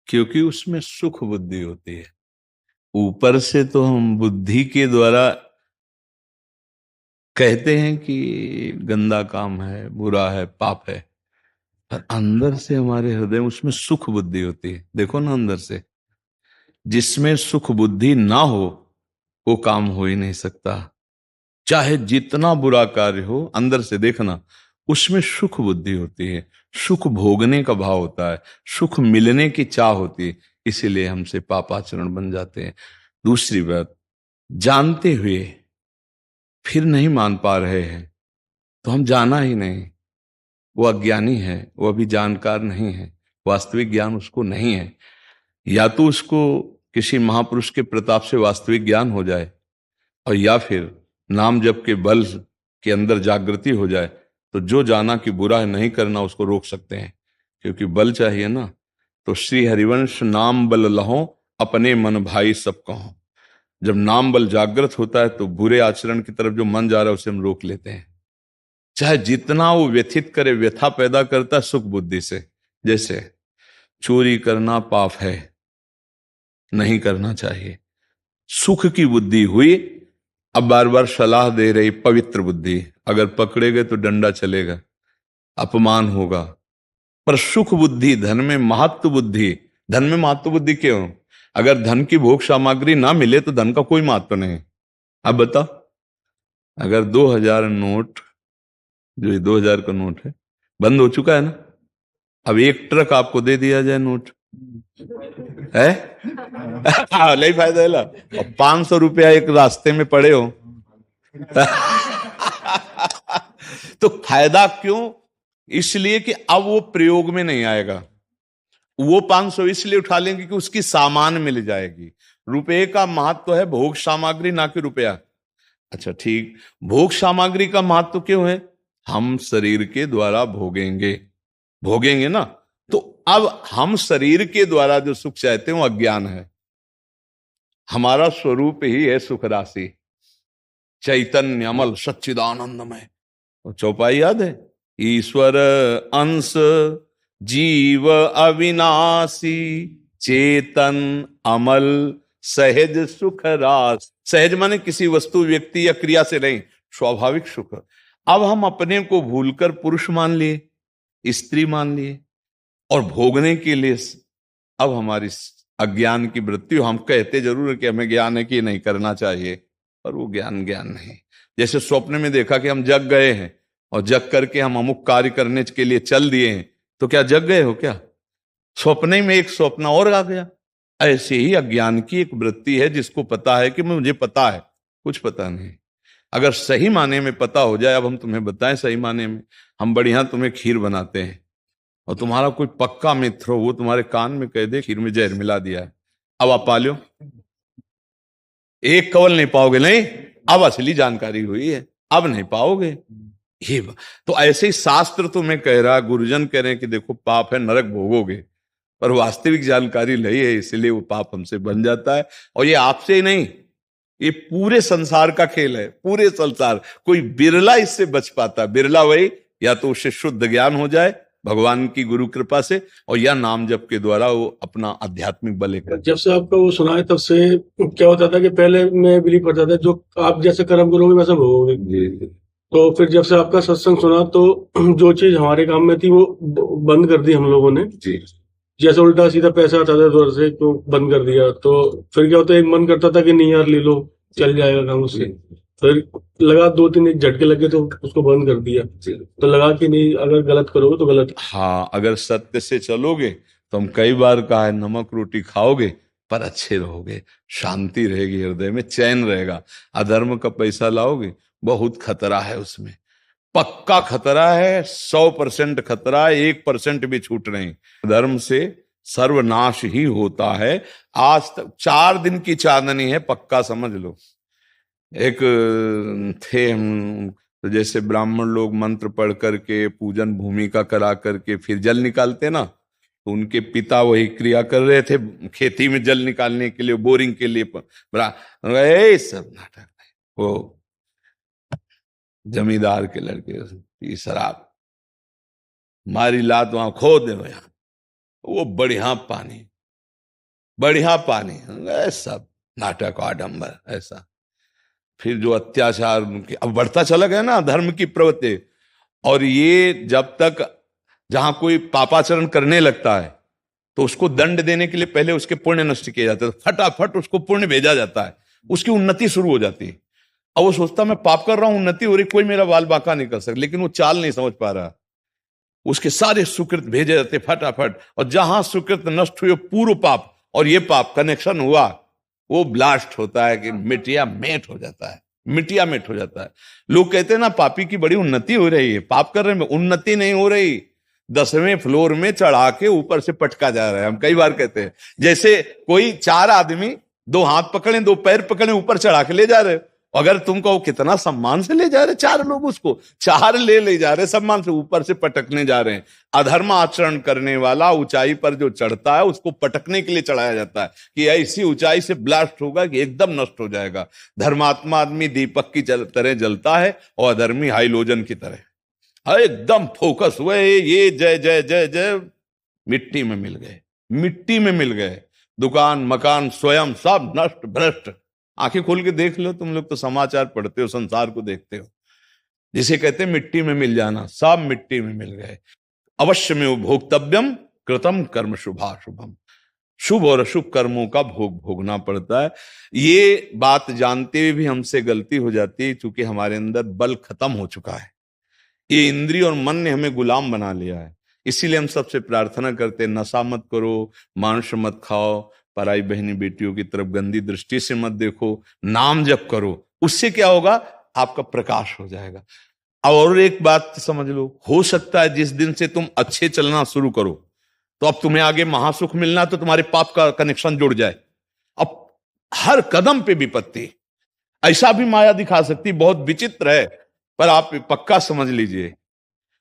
क्योंकि उसमें सुख बुद्धि होती है। ऊपर से तो हम बुद्धि के द्वारा कहते हैं कि गंदा काम है, बुरा है, पाप है, पर अंदर से हमारे हृदय में उसमें सुख बुद्धि होती है। देखो ना, अंदर से जिसमें सुख बुद्धि ना हो वो काम हो ही नहीं सकता। चाहे जितना बुरा कार्य हो, अंदर से देखना उसमें सुख बुद्धि होती है, सुख भोगने का भाव होता है, सुख मिलने की चाह होती है, इसीलिए हमसे पापाचरण बन जाते हैं। दूसरी बात, जानते हुए फिर नहीं मान पा रहे हैं तो हम जाना ही नहीं, वो अज्ञानी है, वो अभी जानकार नहीं है, वास्तविक ज्ञान उसको नहीं है। या तो उसको किसी महापुरुष के प्रताप से वास्तविक ज्ञान हो जाए, और या फिर नाम जप के बल के अंदर जागृति हो जाए, तो जो जाना कि बुरा है नहीं करना उसको रोक सकते हैं, क्योंकि बल चाहिए ना। तो श्री हरिवंश नाम बल लहो, अपने मन भाई सब कहो। जब नाम बल जागृत होता है तो बुरे आचरण की तरफ जो मन जा रहा है उसे हम रोक लेते हैं, चाहे जितना वो व्यथित करे, व्यथा पैदा करता है सुख बुद्धि से। जैसे चोरी करना पाप है, नहीं करना चाहिए, सुख की बुद्धि हुई। अब बार बार सलाह दे रही पवित्र बुद्धि, अगर पकड़े गए तो डंडा चलेगा, अपमान होगा। पर सुख बुद्धि, धन में महत्व बुद्धि, धन में महत्व बुद्धि क्यों? अगर धन की भोग सामग्री ना मिले तो धन का कोई महत्व नहीं। अब बताओ, अगर 2000 नोट, जो ये 2000 का नोट है, बंद हो चुका है ना, अब एक ट्रक आपको दे दिया जाए नोट है नहीं फायदा है ला। और 500 रुपया एक रास्ते में पड़े हो तो फायदा क्यों? इसलिए कि अब वो प्रयोग में नहीं आएगा। वो 500 इसलिए उठा लेंगे कि उसकी सामान मिल जाएगी। रुपए का महत्व है भोग सामग्री, ना कि रुपया। अच्छा ठीक, भोग सामग्री का महत्व क्यों है? हम शरीर के द्वारा भोगेंगे, भोगेंगे ना। तो अब हम शरीर के द्वारा जो सुख चाहते हैं वो अज्ञान है। हमारा स्वरूप ही है सुख राशि, चैतन्य अमल सच्चिदानंदमय। और चौपाई याद है, ईश्वर अंश जीव अविनाशी, चेतन अमल सहज सुख रास। सहज माने किसी वस्तु, व्यक्ति या क्रिया से नहीं, स्वाभाविक सुख। अब हम अपने को भूलकर पुरुष मान लिए, स्त्री मान लिए, और भोगने के लिए अब हमारी अज्ञान की वृत्ति। हम कहते जरूर है कि हमें ज्ञान है कि नहीं करना चाहिए, पर वो ज्ञान ज्ञान नहीं। जैसे स्वप्न में देखा कि हम जग गए हैं और जग करके हम अमुक कार्य करने के लिए चल दिए हैं, तो क्या जग गए हो क्या? स्वप्न में एक स्वप्न और आ गया। ऐसे ही अज्ञान की एक वृत्ति है जिसको पता है कि मुझे पता है, कुछ पता नहीं। अगर सही माने में पता हो जाए, अब हम तुम्हें बताएं सही माने में, हम बढ़िया तुम्हें खीर बनाते हैं और तुम्हारा कोई पक्का मित्र हो, वो तुम्हारे कान में कह दे खीर में जहर मिला दिया है, अब आप पा लो, एक कवल नहीं पाओगे। नहीं, अब असली जानकारी हुई है, अब नहीं पाओगे। ये तो ऐसे ही शास्त्र तुम्हें कह रहा, गुरुजन कह रहे हैं कि देखो पाप है, नरक भोगोगे, पर वास्तविक जानकारी नहीं है, इसलिए वो पाप हमसे बन जाता है। और ये आपसे ही नहीं, ये पूरे संसार का खेल है, पूरे संसार। कोई बिरला इससे बच पाता, बिरला वही, या तो उससे शुद्ध ज्ञान हो जाए भगवान की गुरु कृपा से, और या नाम जप के द्वारा वो अपना आध्यात्मिक बल कर। जब से आपका वो सुना है तब से क्या होता था कि पहले मैं बिलीव करता था जो आप जैसे कर्म करोगे वैसा भोगोगे। तो फिर जब से आपका सत्संग सुना तो जो चीज हमारे काम में थी वो बंद कर दी हम लोगों ने। जैसे उल्टा सीधा पैसा आता था उधर से तो बंद कर दिया। तो फिर क्या होता है, एक मन करता था कि नहीं यार ले लो, चल जाएगा काम उससे। फिर लगा 2-3 झटके लगे तो उसको बंद कर दिया। तो लगा कि नहीं, अगर गलत करोगे तो गलत। हाँ, अगर सत्य से चलोगे तो हम कई बार कहा है, नमक रोटी खाओगे पर अच्छे रहोगे, शांति रहेगी हृदय में, चैन रहेगा। अधर्म का पैसा लाओगे, बहुत खतरा है उसमें, पक्का खतरा है, 100% खतरा है, 1% भी छूट नहीं। धर्म से सर्वनाश ही होता है। आज तक 4 दिन की चांदनी है, पक्का समझ लो। एक थे हम, तो जैसे ब्राह्मण लोग मंत्र पढ़ करके पूजन भूमि का करा करके फिर जल निकालते ना, तो उनके पिता वही क्रिया कर रहे थे खेती में जल निकालने के लिए, बोरिंग के लिए। सब नाटक, वो जमींदार के लड़के पी शराब, मारी लात वहां खो दे, वो बढ़िया पानी, बढ़िया पानी, सब नाटक आडंबर ऐसा। फिर जो अत्याचार उनके अब बढ़ता चला गया ना, धर्म की प्रवृत्ति। और ये जब तक जहां कोई पापाचरण करने लगता है तो उसको दंड देने के लिए पहले उसके पुण्य नष्ट किए जाते हैं, फटाफट उसको पुण्य भेजा जाता है, उसकी उन्नति शुरू हो जाती है। अब वो सोचता मैं पाप कर रहा हूं, उन्नति हो रही, कोई मेरा बाल बांका नहीं कर सकता, लेकिन वो चाल नहीं समझ पा रहा। उसके सारे सुकृत भेजे जाते फटाफट, और जहां सुकृत नष्ट हुए पूर्व पाप और ये पाप कनेक्शन हुआ, वो ब्लास्ट होता है कि मिटिया मेट हो जाता है, मिटिया मेट हो जाता है। लोग कहते हैं ना पापी की बड़ी उन्नति हो रही है, पाप कर रहे हैं, उन्नति नहीं हो रही, 10वें फ्लोर में चढ़ा के ऊपर से पटका जा रहा है। हम कई बार कहते हैं जैसे कोई 4 आदमी 2 हाथ पकड़े 2 पैर पकड़े ऊपर चढ़ा के ले जा रहे, अगर तुम कहो कितना सम्मान से ले जा रहे, 4 लोग उसको 4 ले जा रहे सम्मान से, ऊपर से पटकने जा रहे हैं। अधर्म आचरण करने वाला ऊंचाई पर जो चढ़ता है उसको पटकने के लिए चढ़ाया जाता है कि ऐसी ऊंचाई से ब्लास्ट होगा कि एकदम नष्ट हो जाएगा। धर्मात्मा आदमी दीपक की तरह जलता है और अधर्मी हाइलोजन की तरह एकदम फोकस हुए, ये जय जय जय जय, मिट्टी में मिल गए, मिट्टी में मिल गए। दुकान मकान स्वयं सब नष्ट भ्रष्ट। आंखें खोल के देख लो, तुम लोग तो समाचार पढ़ते हो, संसार को देखते हो, जिसे कहते हैं मिट्टी में मिल जाना, सब मिट्टी में मिल गए। अवश्य में भोक्तव्यम कृतम कर्म शुभाशुभम, शुभ और अशुभ कर्मों का भोग भोगना पड़ता है। ये बात जानते हुए भी हमसे गलती हो जाती है, क्योंकि हमारे अंदर बल खत्म हो चुका है, ये इंद्रिय और मन ने हमें गुलाम बना लिया है। इसीलिए हम सबसे प्रार्थना करते हैं नशा मत करो, मांस मत खाओ, पराई बहनी बेटियों की तरफ गंदी दृष्टि से मत देखो, नाम जप करो, उससे क्या होगा, आपका प्रकाश हो जाएगा। और एक बात समझ लो, हो सकता है जिस दिन से तुम अच्छे चलना शुरू करो तो अब तुम्हें आगे महासुख मिलना, तो तुम्हारे पाप का कनेक्शन जुड़ जाए। अब हर कदम पे विपत्ति, ऐसा भी माया दिखा सकती, बहुत विचित्र है, पर आप पक्का समझ लीजिए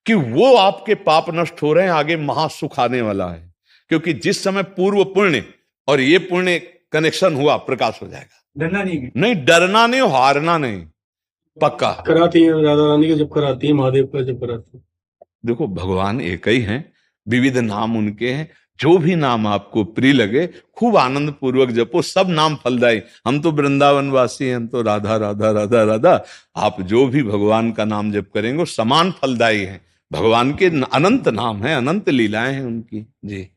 कि वो आपके पाप नष्ट हो रहे हैं, आगे महासुख आने वाला है। क्योंकि जिस समय पूर्व पुण्य और ये पुण्य कनेक्शन हुआ, प्रकाश हो जाएगा। डरना नहीं, डरना नहीं, हारना नहीं, पक्का कराती है राधा रानी का जब कराती है, महादेव का जब कराती है। देखो भगवान एक ही हैं, विविध नाम उनके हैं, जो भी नाम आपको प्रिय लगे खूब आनंद पूर्वक जपो, सब नाम फलदायी। हम तो वृंदावन वासी हैं, हम तो राधा राधा राधा राधा, आप जो भी भगवान का नाम जप करेंगे समान फलदायी है। भगवान के अनंत नाम है, अनंत लीलाएं हैं उनकी। जी।